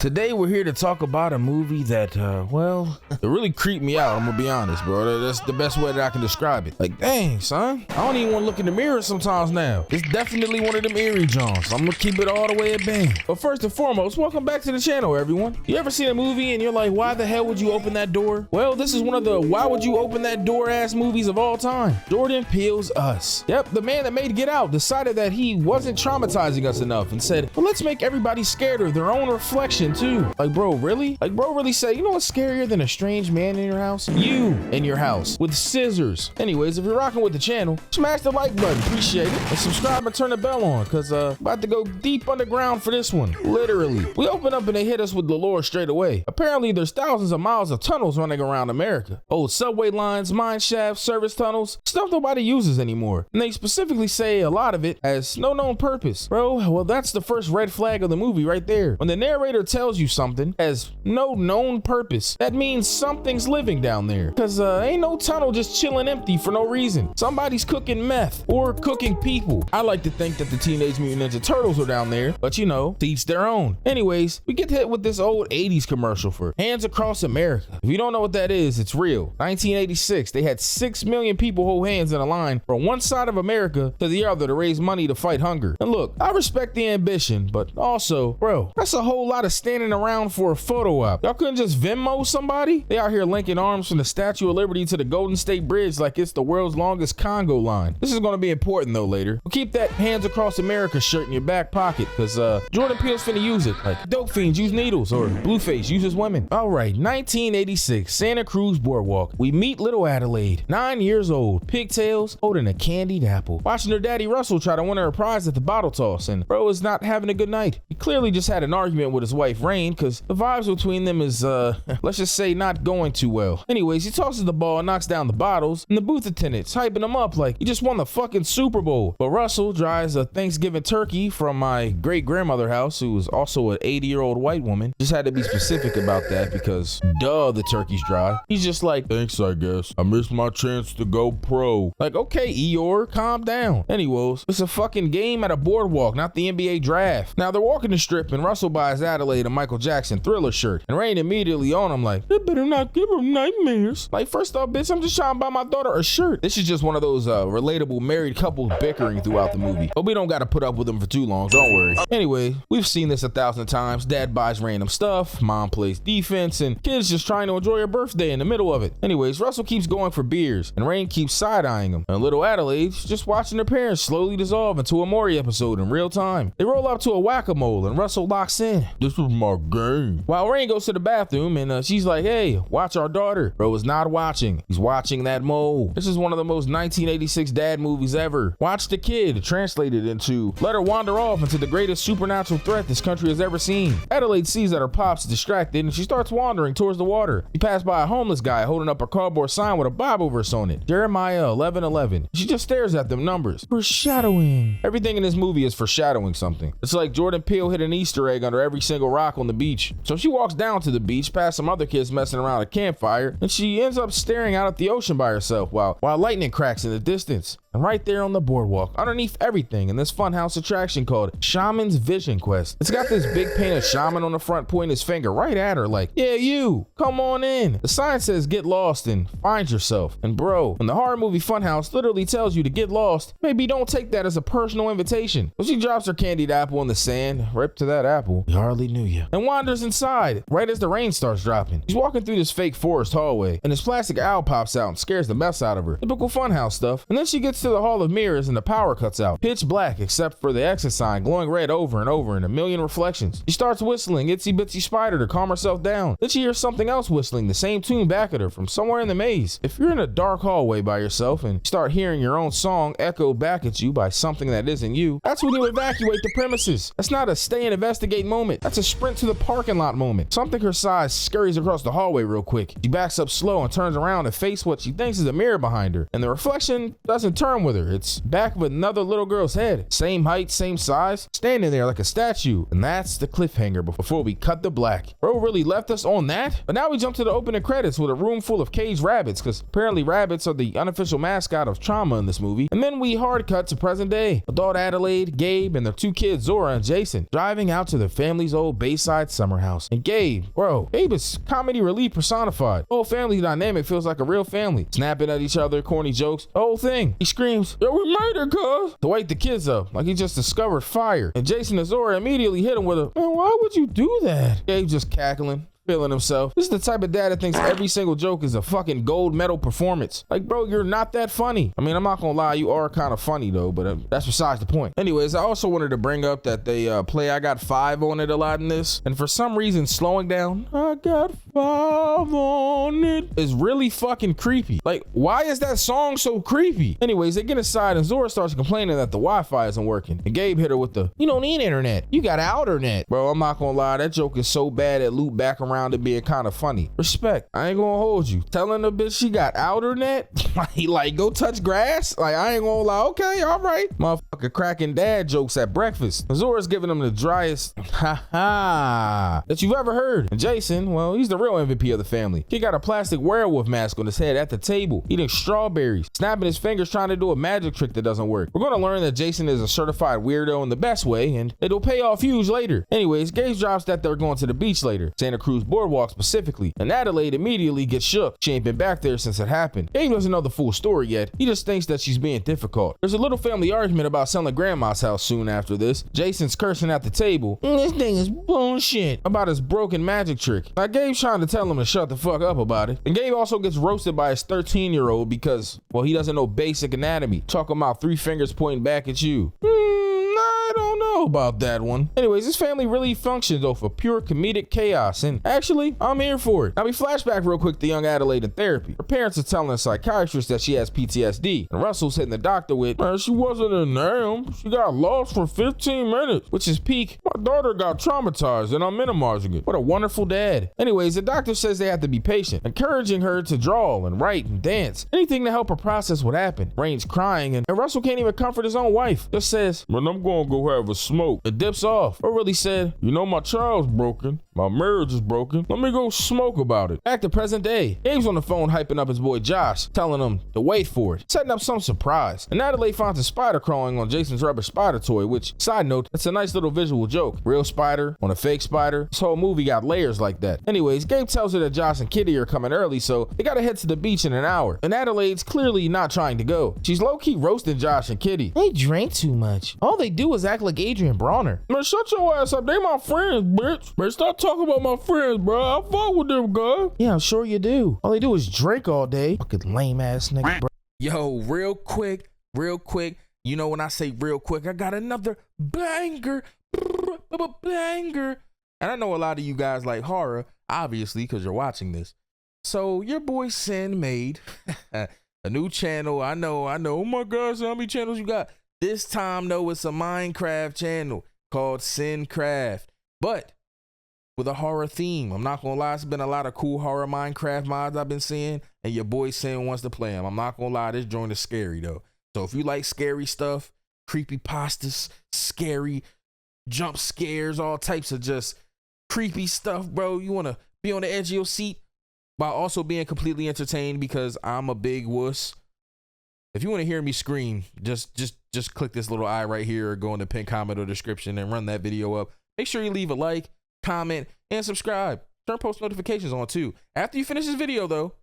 Today we're here to talk about a movie that, well, it really creeped me out, I'm gonna be honest, bro. That's the best way that I can describe it. Like, dang, son, I don't even want to look in the mirror sometimes now. It's definitely one of them eerie Johns. I'm gonna keep it all the way at bay. But first and foremost, welcome back to the channel, everyone. You ever seen a movie and you're like, why the hell would you open that door? Well, this is one of the why would you open that door ass movies of all time. Jordan Peele's Us. Yep, the man that made Get Out decided that he wasn't traumatizing us enough and said, well, let's make everybody scared of their own reflection too. Like, bro, really? Like, bro really said, you know what's scarier than a strange man in your house? You in your house with scissors. Anyways, if you're rocking with the channel, smash the like button, appreciate it, and subscribe and turn the bell on, cause about to go deep underground for this one. Literally. We open up and they hit us with the lore straight away. Apparently there's thousands of miles of tunnels running around America. Old subway lines, mine shafts, service tunnels, stuff nobody uses anymore. And they specifically say a lot of it has no known purpose. Bro, well, that's the first red flag of the movie right there. When the narrator tells you something has no known purpose, that means something's living down there. Cause ain't no tunnel just chilling empty for no reason. Somebody's cooking meth or cooking people. I like to think that the Teenage Mutant Ninja Turtles are down there, but you know, to each their own. Anyways, we get hit with this old 80s commercial for Hands Across America. If you don't know what that is, it's real. 1986, they had 6 million people hold hands in a line from one side of America to the other to raise money to fight hunger. And look, I respect the ambition, but also, bro, that's a whole lot of standing around for a photo op. Y'all couldn't just Venmo somebody? They out here linking arms from the Statue of Liberty to the Golden State Bridge like it's the world's longest Congo line. This is gonna be important though later. Well, keep that Hands Across America shirt in your back pocket, cause Jordan Peele's finna use it. Like dope fiends use needles, or Blueface uses women. All right, 1986, Santa Cruz Boardwalk. We meet little Adelaide, 9 years old, pigtails, holding a candied apple, watching her daddy Russell try to win her a prize at the bottle toss, and bro is not having a good night. He clearly just had an argument with his wife Rain, cause the vibes between them is let's just say not going too well. Anyways, he tosses the ball and knocks down the bottles, and the booth attendant's hyping him up like he just won the fucking Super Bowl. But Russell drives a Thanksgiving turkey from my great grandmother house, who was also an 80-year-old white woman. Just had to be specific about that because duh, the turkey's dry. He's just like, thanks, I guess. I missed my chance to go pro. Like, okay, Eeyore, calm down. Anyways, it's a fucking game at a boardwalk, not the NBA draft. Now they're walking the strip and Russell buys Adelaide a Michael Jackson Thriller shirt, and Rain immediately on him like, you better not give her nightmares. Like, first off, bitch, I'm just trying to buy my daughter a shirt. This is just one of those relatable married couples bickering throughout the movie, but we don't gotta put up with them for too long, don't worry. Anyway, we've seen this 1,000 times. Dad buys random stuff, mom plays defense, and kids just trying to enjoy her birthday in the middle of it. Anyways, Russell keeps going for beers, and Rain keeps side-eyeing him, and little Adelaide's just watching her parents slowly dissolve into a Maury episode in real time. They roll up to a whack-a-mole, and Russell locks in. This was my game. While Rain goes to the bathroom, and she's like, hey, watch our daughter. Bro is not watching. He's watching that mole. This is one of the most 1986 dad movies ever. Watch the kid, translated into let her wander off into the greatest supernatural threat this country has ever seen. Adelaide sees that her pop's distracted, and she starts wandering towards the water. She passed by a homeless guy holding up a cardboard sign with a Bible verse on it, Jeremiah 11:11. She just stares at them numbers. Foreshadowing. Everything in this movie is foreshadowing something. It's like Jordan Peele hid an Easter egg under every single rock on the beach. So she walks down to the beach past some other kids messing around a campfire, and she ends up staring out at the ocean by herself while lightning cracks in the distance. And right there on the boardwalk, underneath everything in this funhouse attraction called Shaman's Vision Quest, it's got this big painted shaman on the front pointing his finger right at her like, yeah, you, come on in. The sign says get lost and find yourself. And bro, when the horror movie funhouse literally tells you to get lost, maybe don't take that as a personal invitation. So she drops her candied apple in the sand, rip to that apple, we hardly knew you, and wanders inside right as the rain starts dropping. She's walking through this fake forest hallway, and this plastic owl pops out and scares the mess out of her. Typical funhouse stuff. And then she gets to the Hall of Mirrors and the power cuts out. Pitch black except for the exit sign glowing red over and over in a million reflections. She starts whistling Itsy Bitsy Spider to calm herself down. Then she hears something else whistling the same tune back at her from somewhere in the maze. If you're in a dark hallway by yourself and start hearing your own song echoed back at you by something that isn't you, that's when you evacuate the premises. That's not a stay and investigate moment. That's a sprint to the parking lot moment. Something her size scurries across the hallway real quick. She backs up slow and turns around to face what she thinks is a mirror behind her, and the reflection doesn't turn with her. It's back of another little girl's head. Same height, same size, standing there like a statue. And that's the cliffhanger before we cut the black. Bro really left us on that? But now we jump to the opening credits with a room full of caged rabbits, because apparently rabbits are the unofficial mascot of trauma in this movie. And then we hard cut to present day. Adult Adelaide, Gabe, and their two kids, Zora and Jason, driving out to their family's old basement Bayside summer house. And Gabe is comedy relief personified. The whole family dynamic feels like a real family. Snapping at each other, corny jokes, the whole thing. He screams, "Yo, we made it, cuz!" to wake the kids up, like he just discovered fire. And Jason and Zora immediately hit him with a, "Man, why would you do that?" Gabe just cackling, feeling himself. This is the type of dad that thinks every single joke is a fucking gold medal performance. Like, bro, you're not that funny. I mean, I'm not gonna lie, you are kind of funny though, but that's besides the point. Anyways, I also wanted to bring up that they play I Got Five on it a lot in this, and for some reason slowing down I got five on it is really fucking creepy. Like, why is that song so creepy? Anyways, they get inside and Zora starts complaining that the Wi-Fi isn't working, and Gabe hit her with the, "You don't need internet, you got outernet." Bro, I'm not gonna lie, that joke is so bad it looped back around to being kind of funny. Respect. I ain't gonna hold you. Telling the bitch she got outernet, like go touch grass. Like, I ain't gonna lie. Okay, all right. Motherfucker cracking dad jokes at breakfast. Zora's giving him the driest that you've ever heard. And Jason, well, he's the real MVP of the family. He got a plastic werewolf mask on his head at the table, eating strawberries, snapping his fingers trying to do a magic trick that doesn't work. We're gonna learn that Jason is a certified weirdo in the best way, and it'll pay off huge later. Anyways, Gabe drops that they're going to the beach later, Santa Cruz boardwalk specifically, and Adelaide immediately gets shook. She ain't been back there since it happened. Gabe doesn't know the full story yet. He just thinks that she's being difficult. There's a little family argument about selling grandma's house soon after this. Jason's cursing at the table. This thing is bullshit about his broken magic trick. Now Gabe's trying to tell him to shut the fuck up about it. And Gabe also gets roasted by his 13-year-old because, well, he doesn't know basic anatomy. Talking about 3 fingers pointing back at you. I don't know about that one. Anyways, this family really functions off of pure comedic chaos, and actually, I'm here for it. Now we flashback real quick to young Adelaide in therapy. Her parents are telling a psychiatrist that she has PTSD, and Russell's hitting the doctor with, "She wasn't in there. She got lost for 15 minutes, which is peak. My daughter got traumatized, and I'm minimizing it." What a wonderful dad. Anyways, the doctor says they have to be patient, encouraging her to draw and write and dance, anything to help her process what happened. Rain's crying, and Russell can't even comfort his own wife. Just says, "Man, I'm gonna go have a smoke." It dips off. Or really said, "You know, my child's broken. My marriage is broken. Let me go smoke about it." Back to present day. Gabe's on the phone hyping up his boy Josh, telling him to wait for it, setting up some surprise. And Adelaide finds a spider crawling on Jason's rubber spider toy, which, side note, it's a nice little visual joke. Real spider on a fake spider. This whole movie got layers like that. Anyways, Gabe tells her that Josh and Kitty are coming early, so they gotta head to the beach in an hour. And Adelaide's clearly not trying to go. She's low-key roasting Josh and Kitty. They drank too much. All they do is act like Adrian Bronner. "Man, shut your ass up. They my friends, bitch. Man, stop talking about my friends, bro. I fuck with them, guys." Yeah, I'm sure you do. All they do is drink all day. Fucking lame ass nigga, bro. Yo, real quick. You know when I say real quick, I got another banger. Banger. And I know a lot of you guys like horror, obviously, because you're watching this. So your boy Sin made a new channel. I know. Oh my God, so how many channels you got? This time, though, it's a Minecraft channel called Sincraft, but with a horror theme. I'm not gonna lie, it's been a lot of cool horror Minecraft mods I've been seeing, and your boy Sin wants to play them. I'm not gonna lie, this joint is scary, though. So if you like scary stuff, creepypastas, scary jump scares, all types of just creepy stuff, bro, you want to be on the edge of your seat while also being completely entertained, because I'm a big wuss. If you want to hear me scream, just click this little eye right here, or go in the pinned comment or description and run that video up. Make sure you leave a like, comment, and subscribe. Turn post notifications on too. After you finish this video though.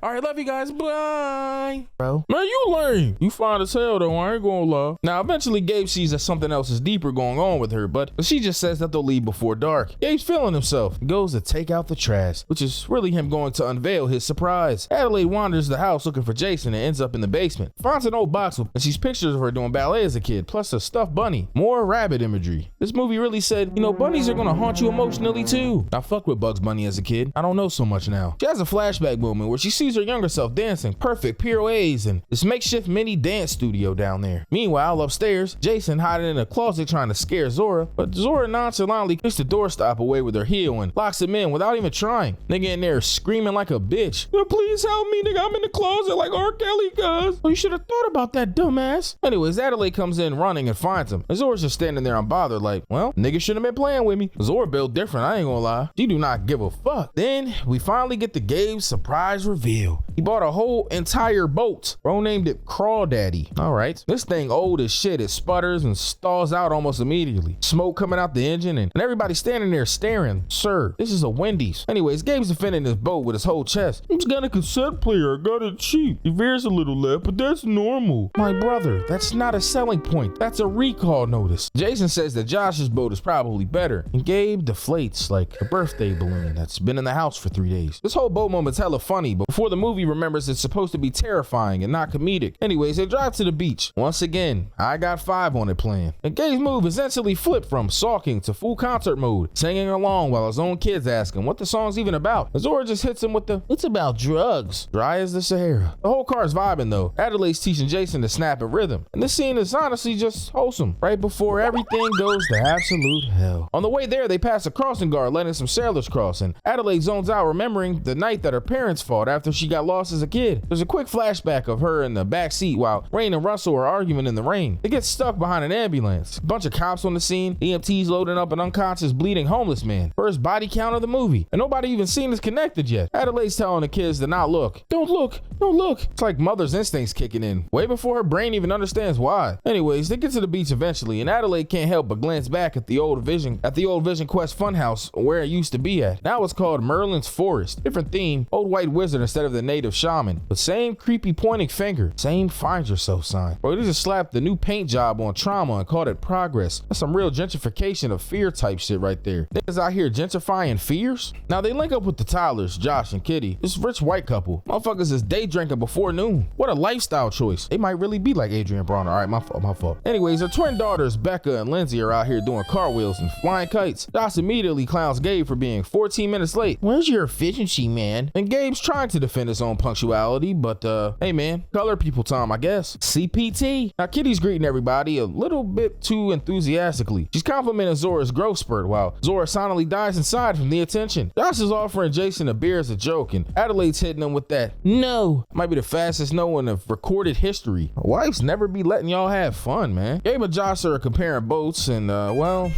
All right, love you guys. Bye. Bro. Man, you lame. You fine as hell though, I ain't gonna lie. Now, eventually Gabe sees that something else is deeper going on with her, but she just says that they'll leave before dark. Gabe's feeling himself. He goes to take out the trash, which is really him going to unveil his surprise. Adelaide wanders the house looking for Jason and ends up in the basement. Finds an old box and sees pictures of her doing ballet as a kid, plus a stuffed bunny. More rabbit imagery. This movie really said, you know, bunnies are gonna haunt you emotionally too. I fucked with Bugs Bunny as a kid. I don't know so much now. She has a flashback moment where she sees her younger self dancing perfect POAs and this makeshift mini dance studio down there. Meanwhile, upstairs, Jason hiding in a closet trying to scare Zora, but Zora nonchalantly kicks the doorstop away with her heel and locks him in without even trying. Nigga in there screaming like a bitch. Please help me, nigga. I'm in the closet like R. Kelly, cuz. Well, you should have thought about that, dumbass. Anyways, Adelaide comes in running and finds him. And Zora's just standing there unbothered like, well, nigga shouldn't have been playing with me. Zora built different, I ain't gonna lie. She do not give a fuck. Then we finally get the Gabe surprise reveal. deal. He bought a whole entire boat. Bro named it Crawdaddy. All right. This thing old as shit. It sputters and stalls out almost immediately. Smoke coming out the engine and everybody standing there staring. Sir, this is a Wendy's. Anyways, Gabe's defending his boat with his whole chest. I just got a cassette player. I got it cheap. It veers a little left, but that's normal. My brother, that's not a selling point. That's a recall notice. Jason says that Josh's boat is probably better, and Gabe deflates like a birthday balloon that's been in the house for 3 days. This whole boat moment's hella funny, but before the movie remembers it's supposed to be terrifying and not comedic. Anyways, they drive to the beach. Once again, I Got 5 on it playing. And Gabe's move is instantly flipped from sulking to full concert mode, singing along while his own kids ask him what the song's even about. Zora just hits him with the, it's about drugs. Dry as the Sahara. The whole car's vibing though. Adelaide's teaching Jason to snap and rhythm. And this scene is honestly just wholesome, right before everything goes to absolute hell. On the way there, they pass a crossing guard letting some sailors cross, and Adelaide zones out remembering the night that her parents fought after she got lost as a kid. There's a quick flashback of her in the back seat while Rain and Russell are arguing in the rain. They get stuck behind an ambulance. A bunch of cops on the scene, EMTs loading up an unconscious bleeding homeless man. First body count of the movie, and nobody even seen is connected yet. Adelaide's telling the kids to not look. Don't look, don't look. It's like mother's instincts kicking in, way before her brain even understands why. Anyways, they get to the beach eventually, and Adelaide can't help but glance back at the old Vision Quest Funhouse where it used to be at. Now it's called Merlin's Forest. Different theme, old white wizard instead of the native shaman, but same creepy pointing finger, same find yourself sign. Bro, they just slapped the new paint job on trauma and called it progress. That's some real gentrification of fear type shit right there. Niggas out here gentrifying fears? Now they link up with the Tylers, Josh and Kitty. This rich white couple. Motherfuckers is day drinking before noon. What a lifestyle choice. They might really be like Adrian Bronner. All right, my fault. Anyways, her twin daughters, Becca and Lindsay, are out here doing cartwheels and flying kites. Josh immediately clowns Gabe for being 14 minutes late. Where's your efficiency, man? And Gabe's trying to defend his own punctuality, but hey man, color people time, I guess. CPT. Now Kitty's greeting everybody a little bit too enthusiastically. She's complimenting Zora's growth spurt while Zora silently dies inside from the attention. Josh is offering Jason a beer as a joke, and Adelaide's hitting him with that no. Might be the fastest no in of recorded history. Wives never be letting y'all have fun, man. Gabe and Josh are comparing boats, and well,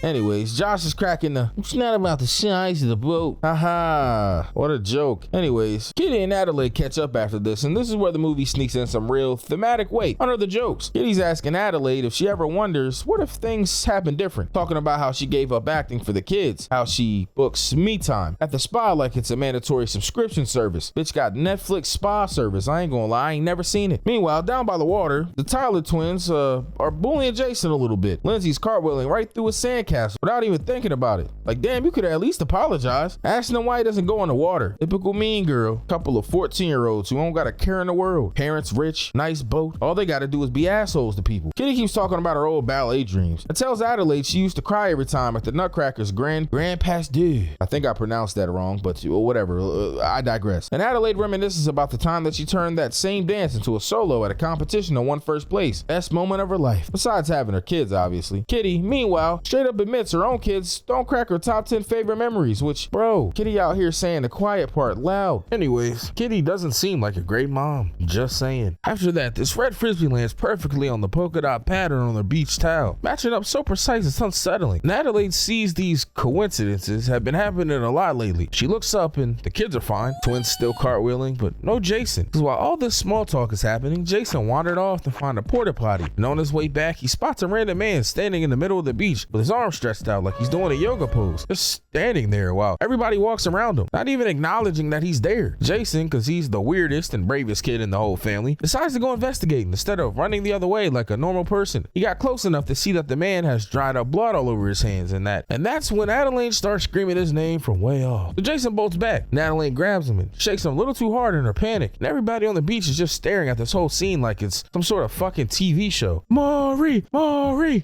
anyways, Josh is cracking the, it's not about the size of the boat. Haha, what a joke. Anyways, Kitty and Adelaide catch up after this, and this is where the movie sneaks in some real thematic weight under the jokes. Kitty's asking Adelaide if she ever wonders, what if things happen different? Talking about how she gave up acting for the kids, how she books me time at the spa like it's a mandatory subscription service. Bitch got Netflix spa service. I ain't gonna lie, I ain't never seen it. Meanwhile, down by the water, the Tyler twins are bullying Jason a little bit. Lindsay's cartwheeling right through a sandcastle without even thinking about it. Like, damn, you could at least apologize. Asking him why he doesn't go in the water. Typical mean girl. Couple of 14-year-olds who don't got a care in the world. Parents rich, nice boat. All they gotta do is be assholes to people. Kitty keeps talking about her old ballet dreams and tells Adelaide she used to cry every time at the Nutcracker's grand pas deux. I think I pronounced that wrong, but whatever. I digress. And Adelaide reminisces about the time that she turned that same dance into a solo at a competition and won first place. Best moment of her life. Besides having her kids, obviously. Kitty, meanwhile, straight up admits her own kids don't crack her top 10 favorite memories, which, bro, Kitty out here saying the quiet part loud. Anyways, Kitty doesn't seem like a great mom. Just saying. After that, this red frisbee lands perfectly on the polka dot pattern on their beach towel, matching up so precise it's unsettling. And Adelaide sees these coincidences have been happening a lot lately. She looks up and the kids are fine. Twins still cartwheeling, but no Jason. Because while all this small talk is happening, Jason wandered off to find a porta potty. And on his way back, he spots a random man standing in the middle of the beach with his arms stretched out like he's doing a yoga pose. Just standing there while everybody walks around him, not even acknowledging that he's there. Jason, because he's the weirdest and bravest kid in the whole family, decides to go investigating instead of running the other way like a normal person. He got close enough to see that the man has dried up blood all over his hands and that's when Adelaide starts screaming his name from way off. So Jason bolts back and Adelaide grabs him and shakes him a little too hard in her panic, and everybody on the beach is just staring at this whole scene like it's some sort of fucking TV show. Maury!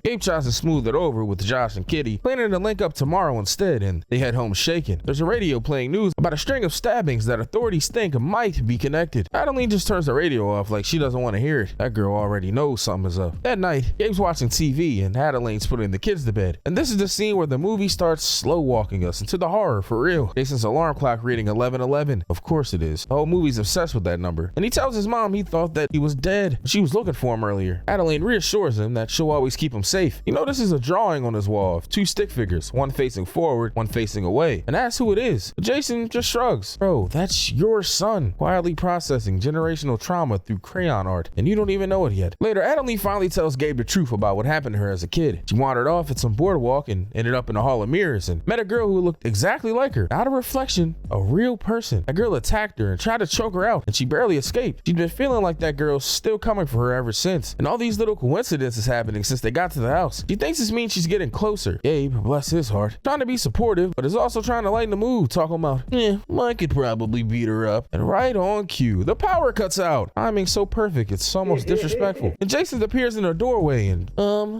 Gabe tries to smooth it over with Josh and Kitty, planning to link up tomorrow instead, and they head home shaken. There's a radio playing news about a string of stabbings that authorities think might be connected. Adeline just turns the radio off like she doesn't want to hear it. That girl already knows something is up. That night, Gabe's watching TV and Adeline's putting the kids to bed. And this is the scene where the movie starts slow walking us into the horror for real. Jason's alarm clock reading 11:11. Of course it is. The whole movie's obsessed obsessed with that number. And he tells his mom he thought that he was dead. She was looking for him earlier. Adelaide reassures him that she'll always keep him safe. He notices a drawing on his wall of two stick figures, one facing forward, one facing away, and asks who it is. But Jason just shrugs. Bro, that's your son. Quietly processing generational trauma through crayon art, and you don't even know it yet. Later, Adelaide finally tells Gabe the truth about what happened to her as a kid. She wandered off at some boardwalk and ended up in a hall of mirrors and met a girl who looked exactly like her. Not a reflection, a real person. That girl attacked her and tried to choke her out, and she barely escaped. She'd been feeling like that girl's still coming for her ever since, and all these little coincidences happening since they got to the house. She thinks this means she's getting closer. Gabe, bless his heart, trying to be supportive, but is also trying to lighten the mood, talking about, Mike could probably beat her up. And right on cue, the power cuts out. Timing so perfect, it's almost disrespectful. And Jason appears in her doorway and,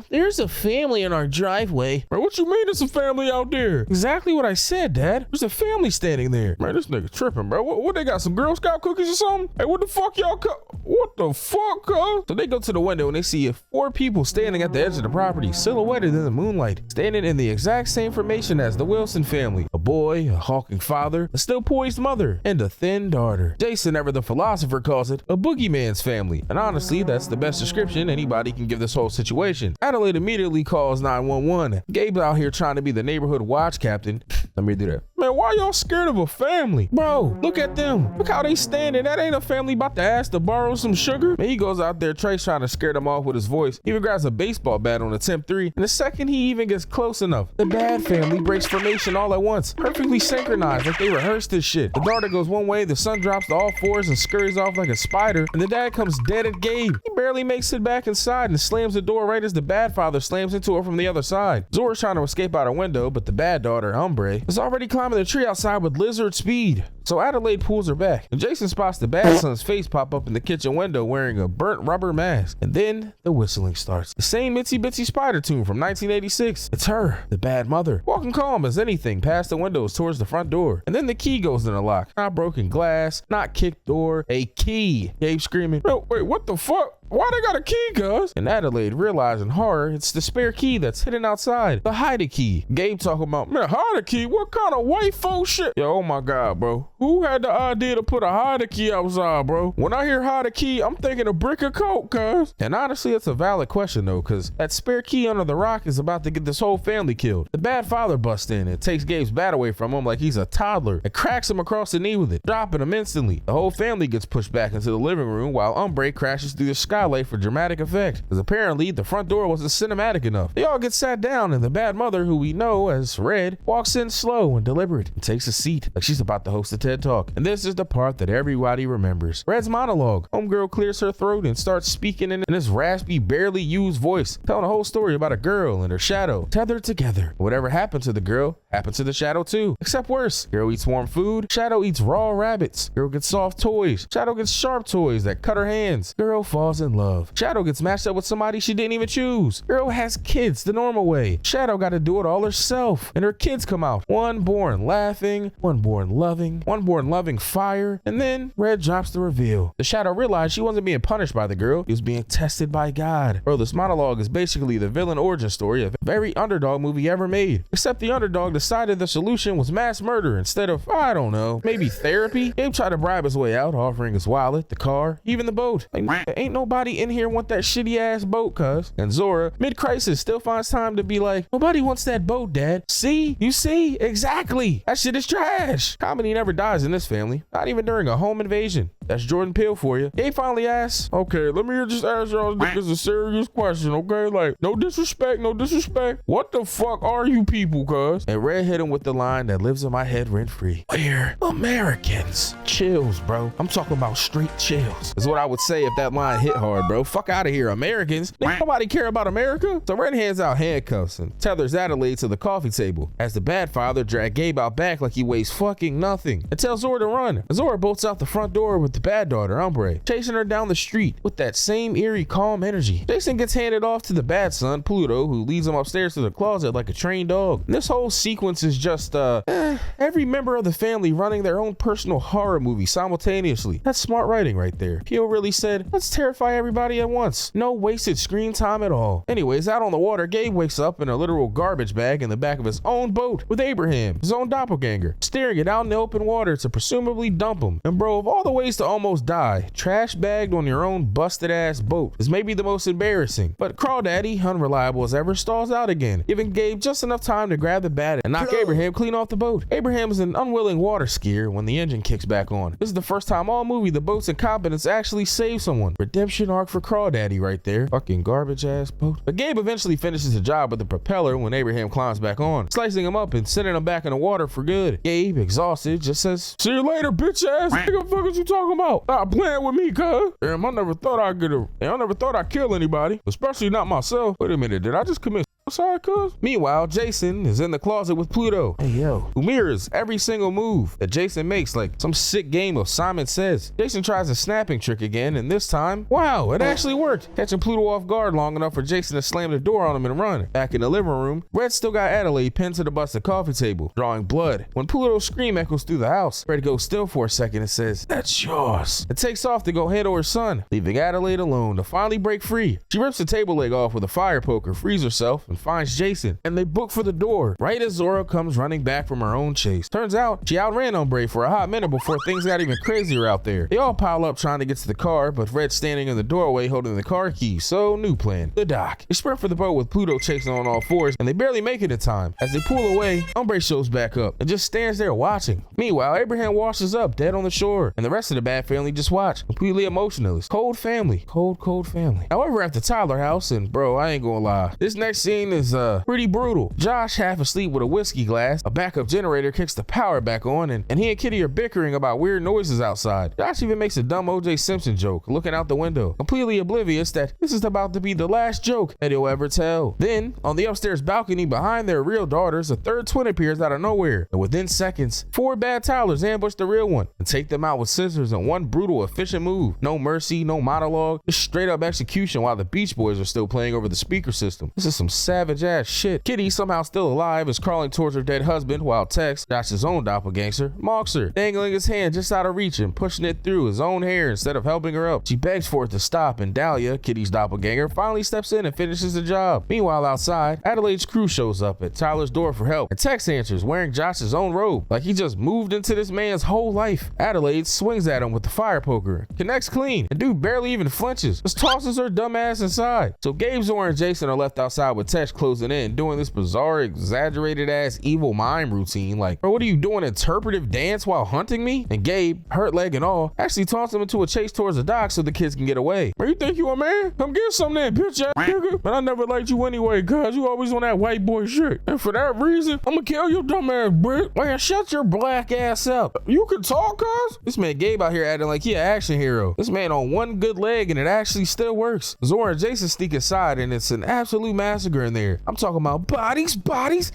there's a family in our driveway. Bro, what you mean there's a family out there? Exactly what I said, Dad. There's a family standing there. Man, this nigga tripping, bro. What they got, some Girl Scout cookies or something? Hey, what the fuck y'all what the fuck, huh? So they go to the window and they see 4 people standing at the edge of the property, silhouetted in the moonlight, standing in the exact same formation as the Wilson family. A boy, a hulking father, a still poised mother, and a thin daughter. Jason, ever the philosopher, calls it a boogeyman's family. And honestly, that's the best description anybody can give this whole situation. Adelaide immediately calls 911. Gabe's out here trying to be the neighborhood watch captain. Let me do that. Man, why y'all scared of a family? Bro, look at them. Look how they standing. That ain't a family about to ask to borrow some sugar. Man, he goes out there, Trey's trying to scare them off with his voice. He even grabs a baseball bat on attempt 3. And the second he even gets close enough, the bad family breaks formation all at once. Perfectly synchronized, like they rehearsed this shit. The daughter goes one way, the son drops to all fours and scurries off like a spider, and the dad comes dead at Gabe. He barely makes it back inside and slams the door right as the bad father slams into her from the other side. Zora's trying to escape out a window, but the bad daughter, Umbre, is already climbing the tree outside with lizard speed. So Adelaide pulls her back, and Jason spots the bad son's face pop up in the kitchen window wearing a burnt rubber mask. And then the whistling starts. The same Itsy Bitsy Spider tune from 1986. It's her, the bad mother, walking calm as anything past the windows towards the front door. And then the key goes in the lock. Not broken glass, not kicked door, a key. Gabe screaming, "No, wait, what the fuck? Why they got a key, cuz?" And Adelaide, realizing horror, it's the spare key that's hidden outside. The hide key. Gabe talking about, man, hide key? What kind of white folk shit? Yo, oh my God, bro. Who had the idea to put a hide key outside, bro? When I hear hide key, I'm thinking a brick of coke, cuz. And honestly, it's a valid question though, cuz that spare key under the rock is about to get this whole family killed. The bad father busts in and takes Gabe's bat away from him like he's a toddler and cracks him across the knee with it, dropping him instantly. The whole family gets pushed back into the living room while Umbre crashes through the skylight for dramatic effect, because apparently the front door wasn't cinematic enough. They all get sat down and the bad mother, who we know as Red, walks in slow and deliberate and takes a seat like she's about to host a TED Talk. And this is the part that everybody remembers. Red's monologue. Homegirl clears her throat and starts speaking in this raspy, barely used voice, telling a whole story about a girl and her shadow tethered together. Whatever happened to the girl happened to the shadow too, except worse. Girl eats warm food, shadow eats raw rabbits. Girl gets soft toys, shadow gets sharp toys that cut her hands. Girl falls in love. Shadow gets matched up with somebody she didn't even choose. Girl has kids the normal way. Shadow got to do it all herself. And her kids come out. One born laughing, one born loving, one born loving fire. And then Red drops the reveal. The Shadow realized she wasn't being punished by the girl. He was being tested by God. Bro, this monologue is basically the villain origin story of every underdog movie ever made. Except the underdog decided the solution was mass murder instead of, I don't know, maybe therapy. Gabe tried to bribe his way out, offering his wallet, the car, even the boat. Like, ain't nobody in here want that shitty ass boat, cuz. And Zora, mid-crisis, still finds time to be like, nobody wants that boat, Dad. See? You see? Exactly. That shit is trash. Comedy never dies in this family. Not even during a home invasion. That's Jordan Peele for you. Gabe finally asks, okay, let me just ask y'all niggas a serious question, okay? Like, no disrespect, no disrespect. What the fuck are you people, cuz? And Red hit him with the line that lives in my head rent-free. We're Americans. Chills, bro. I'm talking about straight chills. Is what I would say if that line hit hard, bro. Fuck out of here, Americans. Nobody care about America. So Red hands out handcuffs and tethers Adelaide to the coffee table as the bad father drags Gabe out back like he weighs fucking nothing and tells Zora to run. Zora bolts out the front door with the bad daughter, Umbre, chasing her down the street with that same eerie, calm energy. Jason gets handed off to the bad son, Pluto, who leads him upstairs to the closet like a trained dog. And this whole sequence is just, every member of the family running their own personal horror movie simultaneously. That's smart writing right there. Peele really said, let's terrify everybody at once. No wasted screen time at all. Anyways, out on the water, Gabe wakes up in a literal garbage bag in the back of his own boat with Abraham, his own doppelganger, steering it out in the open water to presumably dump him. And bro, of all the ways to to almost die, trash bagged on your own busted ass boat is maybe the most embarrassing. But Crawdaddy, unreliable as ever, stalls out again, giving Gabe just enough time to grab the bat and knock Abraham clean off the boat. Abraham is an unwilling water skier when the engine kicks back on. This is the first time all movie the boat's incompetence actually saves someone. Redemption arc for Crawdaddy right there. Fucking garbage ass boat. But Gabe eventually finishes the job with the propeller when Abraham climbs back on, slicing him up and sending him back in the water for good. Gabe, exhausted, just says, "See you later, bitch ass nigga. What the fuck is you talking about? Stop playing with me, cuz. Damn, I never thought I'd kill anybody, especially not myself. Wait a minute, did I just commit suicide, cuz?" Meanwhile, Jason is in the closet with Pluto. Hey, yo. Who mirrors every single move that Jason makes like some sick game of Simon Says. Jason tries a snapping trick again, and this time, wow, it actually worked, catching Pluto off guard long enough for Jason to slam the door on him and run. Back in the living room, Red still got Adelaide pinned to the busted coffee table, drawing blood. When Pluto's scream echoes through the house, Red goes still for a second and says, "That's yours," and takes off to go handle her son, leaving Adelaide alone to finally break free. She rips the table leg off with a fire poker, frees herself, and finds Jason, and they book for the door right as Zora comes running back from her own chase. Turns out she outran Umbre for a hot minute before things got even crazier out there. They all pile up trying to get to the car, but Red's standing in the doorway holding the car key, so new plan, the dock. They sprint for the boat with Pluto chasing on all fours, and they barely make it in time. As they pull away, Umbre shows back up and just stands there watching. Meanwhile, Abraham washes up dead on the shore, and the rest of the bad family just watch, completely emotionless. Cold family. Cold family. However, at the Tyler house, and bro, I ain't gonna lie, this next scene is pretty brutal. Josh, half asleep with a whiskey glass, a backup generator kicks the power back on, and he and Kitty are bickering about weird noises outside. Josh even makes a dumb O.J. Simpson joke, looking out the window, completely oblivious that this is about to be the last joke that he'll ever tell. Then, on the upstairs balcony behind their real daughters, a third twin appears out of nowhere, and within seconds, 4 bad Tylers ambush the real one and take them out with scissors in one brutal, efficient move. No mercy, no monologue, just straight up execution while the Beach Boys are still playing over the speaker system. This is some savage ass shit. Kitty, somehow still alive, is crawling towards her dead husband while Tex, Josh's own doppelganger, mocks her, dangling his hand just out of reach and pushing it through his own hair instead of helping her up. She begs for it to stop, and Dahlia, Kitty's doppelganger, finally steps in and finishes the job. Meanwhile, outside, Adelaide's crew shows up at Tyler's door for help, and Tex answers wearing Josh's own robe, like he just moved into this man's whole life. Adelaide swings at him with the fire poker, connects clean, and dude barely even flinches, just tosses her dumb ass inside. So Gabe, Zora, and Jason are left outside with Tex closing in, doing this bizarre, exaggerated ass evil mime routine like, "Bro, what are you doing, interpretive dance while hunting me?" And Gabe, hurt leg and all, actually taunts him into a chase towards the dock so the kids can get away. "Bro, you think you a man? Come get some there, bitch ass nigga. But I never liked you anyway, cuz you always on that white boy shit. And for that reason, I'ma kill your dumb ass, Britt. Man, shut your black ass up. You can talk, cuz?" This man Gabe out here acting like he an action hero. This man on one good leg and it actually still works. Zora and Jason sneak inside and it's an absolute massacre in there. I'm talking about bodies,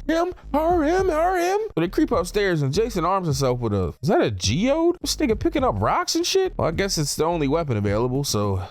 him, her. But they creep upstairs and Jason arms himself with a, is that a geode? This nigga picking up rocks and shit? Well, I guess it's the only weapon available, so,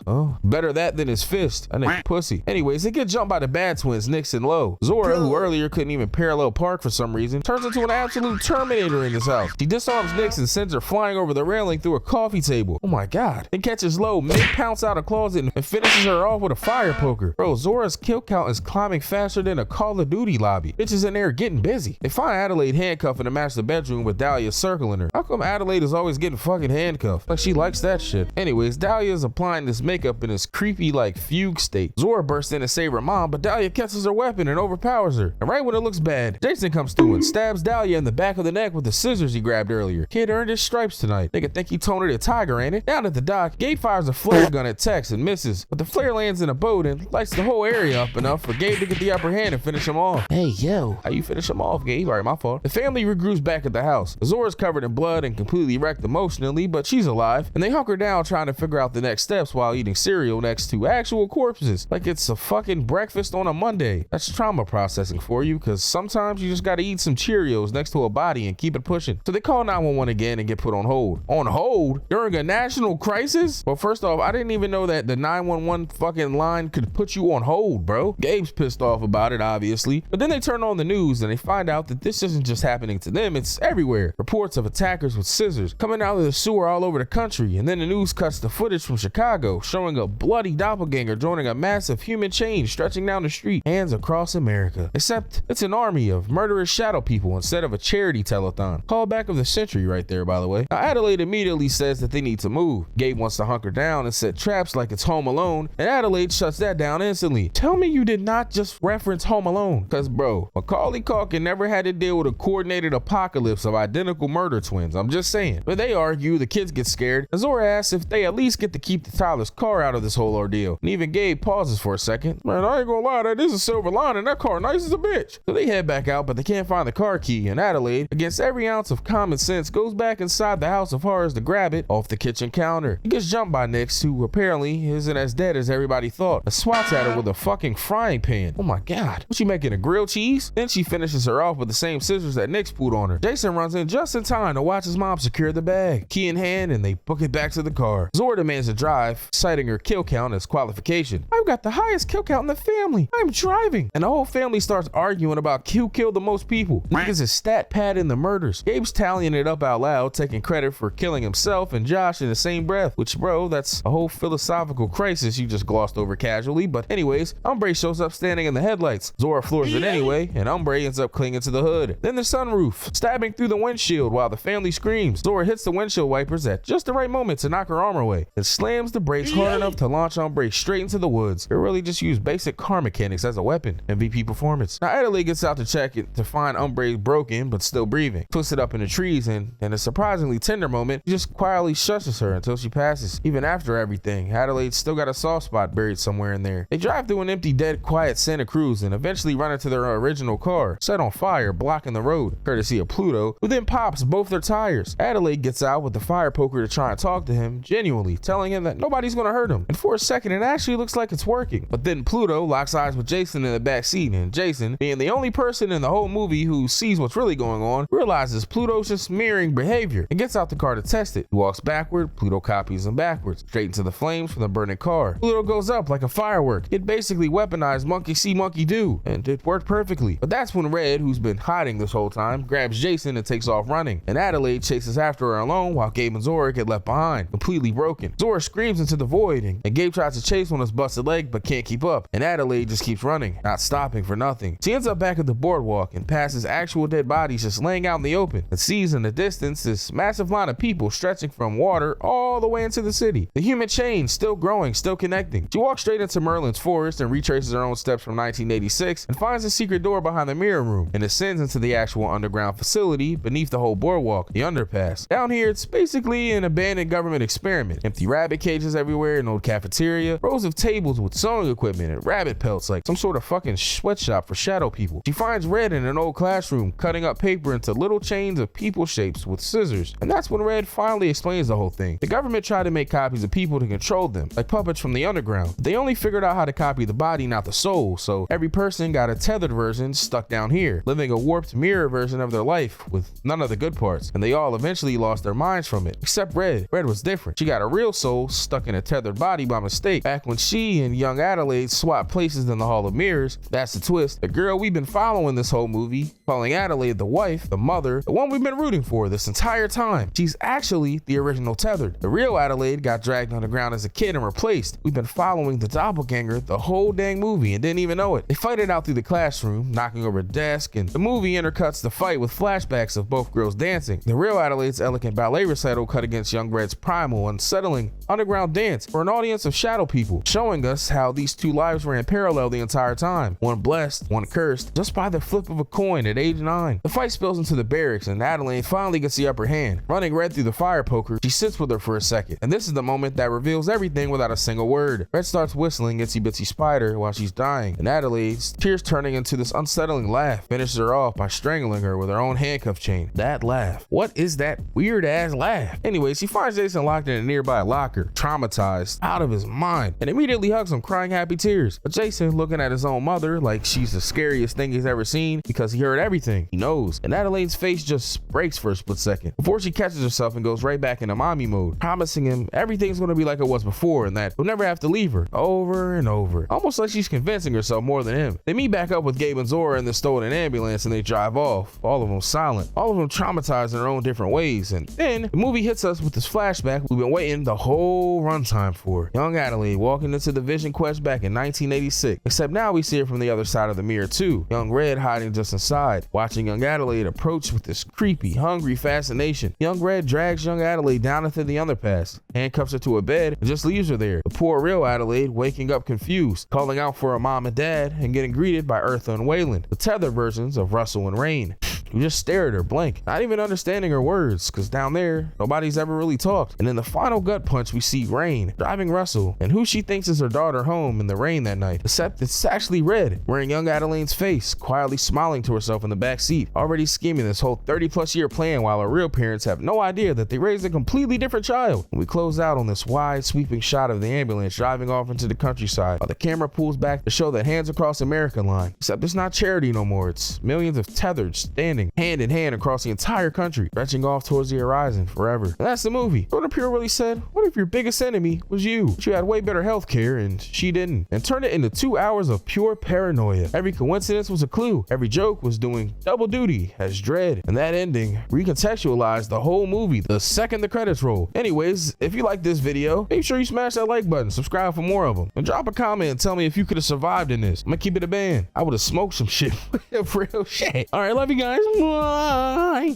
better that than his fist. That nigga pussy. Anyways, they get jumped by the bad twins, Nix and Lowe. Zora, who earlier couldn't even parallel park for some reason, turns into an absolute Terminator in this house. She disarms Nix and sends her flying over the railing through a coffee table. Oh my god. Then catches Lowe mid-pounce out a closet and finishes her off with a fire poker. Bro, Zora's kill count is climbing faster than a Call of Duty lobby. Bitches in there getting busy. They find Adelaide handcuffed in the master bedroom with Dahlia circling her. How come Adelaide is always getting fucking handcuffed? Like she likes that shit. Anyways, Dahlia is applying this makeup in this creepy like fugue state. Zora bursts in to save her mom, but Dahlia catches her weapon and overpowers her. And right when it looks bad, Jason comes through and stabs Dahlia in the back of the neck with the scissors he grabbed earlier. Kid earned his stripes tonight. Nigga think he toned a tiger, ain't it? Down at the dock, Gabe fires a flare gun at Tex and misses, but the flare lands in a boat and lights the whole area up enough for Gabe to get the upper hand and finish him off. Hey, yo. How you finish him off, Gabe? Alright, my fault. The family regroups back at the house. Zora's covered in blood and completely wrecked emotionally, but she's alive, and they hunker down trying to figure out the next steps while eating cereal next to actual corpses, like it's a fucking breakfast on a Monday. That's trauma processing for you, because sometimes you just gotta eat some Cheerios next to a body and keep it pushing. So they call 911 again and get put on hold. On hold? During a national crisis? Well, first off, I didn't even know that the 911 fucking line could put you on hold, bro. Gabe's pissed off off about it, obviously, but then they turn on the news and they find out that this isn't just happening to them, it's everywhere. Reports of attackers with scissors coming out of the sewer all over the country, and then the news cuts to footage from Chicago showing a bloody doppelganger joining a massive human chain stretching down the street, hands across America. Except it's an army of murderous shadow people instead of a charity telethon. Callback of the century right there, by the way. Now Adelaide immediately says that they need to move. Gabe wants to hunker down and set traps like it's Home Alone, and Adelaide shuts that down instantly. Tell me you did not just reference Home Alone, cause bro, Macaulay Culkin never had to deal with a coordinated apocalypse of identical murder twins. I'm just saying. But they argue, the kids get scared, and Zora asks if they at least get to keep the Tyler's car out of this whole ordeal. And even Gabe pauses for a second. Man, I ain't gonna lie, that is a silver lining. That car nice as a bitch. So they head back out, but they can't find the car key, and Adelaide, against every ounce of common sense, goes back inside the house of horrors to grab it off the kitchen counter. He gets jumped by Nix, who apparently isn't as dead as everybody thought, and swats at her with a fucking frying pan. Oh my god, was she making a grilled cheese? Then she finishes her off with the same scissors that Nix pulled on her. Jason runs in just in time to watch his mom secure the bag, key in hand, and they book it back to the car. Zora demands to drive, citing her kill count as qualification. I've got the highest kill count in the family. I'm driving. And the whole family starts arguing about who killed the most people. Niggas is stat pad in the murders. Gabe's tallying it up out loud, taking credit for killing himself and Josh in the same breath, which bro, that's a whole philosophical crisis you just glossed over casually. But anyways, Umbre shows up standing in the headlights. Zora floors it anyway, and Umbre ends up clinging to the hood. Then the sunroof, stabbing through the windshield while the family screams. Zora hits the windshield wipers at just the right moment to knock her arm away, and slams the brakes hard enough to launch Umbre straight into the woods. It really just used basic car mechanics as a weapon. MVP performance. Now Adelaide gets out to check it to find Umbre broken but still breathing, twisted up in the trees, and in a surprisingly tender moment, he just quietly shushes her until she passes. Even after everything, Adelaide's still got a soft spot buried somewhere in there. They drive through an empty, dead, quiet Santa Cruz and eventually run into their original car, set on fire, blocking the road, courtesy of Pluto, who then pops both their tires. Adelaide gets out with the fire poker to try and talk to him, genuinely telling him that nobody's gonna hurt him. And for a second, it actually looks like it's working. But then Pluto locks eyes with Jason in the back seat, and Jason, being the only person in the whole movie who sees what's really going on, realizes Pluto's just mirroring behavior and gets out the car to test it. He walks backward, Pluto copies him backwards, straight into the flames from the burning car. Pluto goes up like a firework. It basically weaponized monkey see, monkey do, and it worked perfectly. But that's when Red, who's been hiding this whole time, grabs Jason and takes off running, and Adelaide chases after her alone while Gabe and Zora get left behind, completely broken. Zora screams into the void, and Gabe tries to chase on his busted leg but can't keep up, and Adelaide just keeps running, not stopping for nothing. She ends up back at the boardwalk and passes actual dead bodies just laying out in the open, and sees in the distance this massive line of people stretching from water all the way into the city. The human chain still growing, still connecting. She walks straight into Merlin's forest and retraces her own steps from 1986 and finds a secret door behind the mirror room and ascends into the actual underground facility beneath the whole boardwalk, the underpass. Down here, it's basically an abandoned government experiment. Empty rabbit cages everywhere, an old cafeteria, rows of tables with sewing equipment and rabbit pelts like some sort of fucking sweatshop for shadow people. She finds Red in an old classroom cutting up paper into little chains of people shapes with scissors, and that's when Red finally explains the whole thing. The government tried to make copies of people to control them, like puppets from the underground. They only figured out how to copy the body, not the soul, so every person got a tethered version stuck down here, living a warped mirror version of their life with none of the good parts, and they all eventually lost their minds from it, except Red. Red was different. She got a real soul stuck in a tethered body by mistake, back when she and young Adelaide swapped places in the Hall of Mirrors. That's the twist. The girl we've been following this whole movie, calling Adelaide the wife, the mother, the one we've been rooting for this entire time. She's actually the original tethered. The real Adelaide got dragged underground as a kid and replaced. We've been following the doppelganger the whole dang movie and didn't even know it. They fight it out through the classroom, knocking over a desk, and the movie intercuts the fight with flashbacks of both girls dancing. The real Adelaide's elegant ballet recital cut against young Red's primal, unsettling underground dance for an audience of shadow people, showing us how these two lives ran parallel the entire time. One blessed, one cursed, just by the flip of a coin at age 9. The fight spills into the barracks and Adelaide finally gets the upper hand. Running Red through the fire poker, she sits with her for a second, and this is the moment that reveals everything without a single word. Red starts whistling Itsy Bitsy Spider while she's dying, and Adelaide's tears turning into this unsettling laugh finishes her off by strangling her with her own handcuff chain. That laugh. What is that weird ass laugh? Anyway, she finds Jason locked in a nearby locker shocker, traumatized, out of his mind, and immediately hugs him, crying happy tears. But Jason, looking at his own mother like she's the scariest thing he's ever seen because he heard everything. He knows. And Adelaide's face just breaks for a split second before she catches herself and goes right back into mommy mode, promising him everything's going to be like it was before and that he'll never have to leave her, over and over, almost like she's convincing herself more than him. They meet back up with Gabe and Zora in the stolen ambulance and they drive off, all of them silent, all of them traumatized in their own different ways. And then the movie hits us with this flashback we've been waiting the whole runtime for. Young Adelaide walking into the Vision Quest back in 1986, except now we see her from the other side of the mirror too. Young Red hiding just inside, watching young Adelaide approach with this creepy, hungry fascination. Young Red drags young Adelaide down into the underpass, handcuffs her to a bed, and just leaves her there. The poor real Adelaide waking up confused, calling out for her mom and dad, and getting greeted by Eartha and Wayland, the tethered versions of Russell and Rain, who just stare at her blank, not even understanding her words, because down there, nobody's ever really talked. And in the final gut punch, we see Rain driving Russell and who she thinks is her daughter home in the rain that night, except it's actually Red, wearing young Adelaide's face, quietly smiling to herself in the back seat, already scheming this whole 30+ year plan while her real parents have no idea that they raised a completely different child. And we close out on this wide sweeping shot of the ambulance driving off into the countryside while the camera pulls back to show that Hands Across America line, except it's not charity no more, it's millions of tethered standing hand in hand across the entire country, stretching off towards the horizon forever. And that's the movie. Jordan Peele really said, what if your biggest enemy was you? But you had way better health care and she didn't, and turned it into 2 hours of pure paranoia. Every coincidence was a clue. Every joke was doing double duty as dread, and that ending recontextualized the whole movie the second the credits roll. Anyways, if you like this video, make sure you smash that like button, subscribe for more of them, and drop a comment and tell me if you could have survived in this. I'm gonna keep it a band. I would have smoked some shit. Real shit. All right, love you guys. Bye.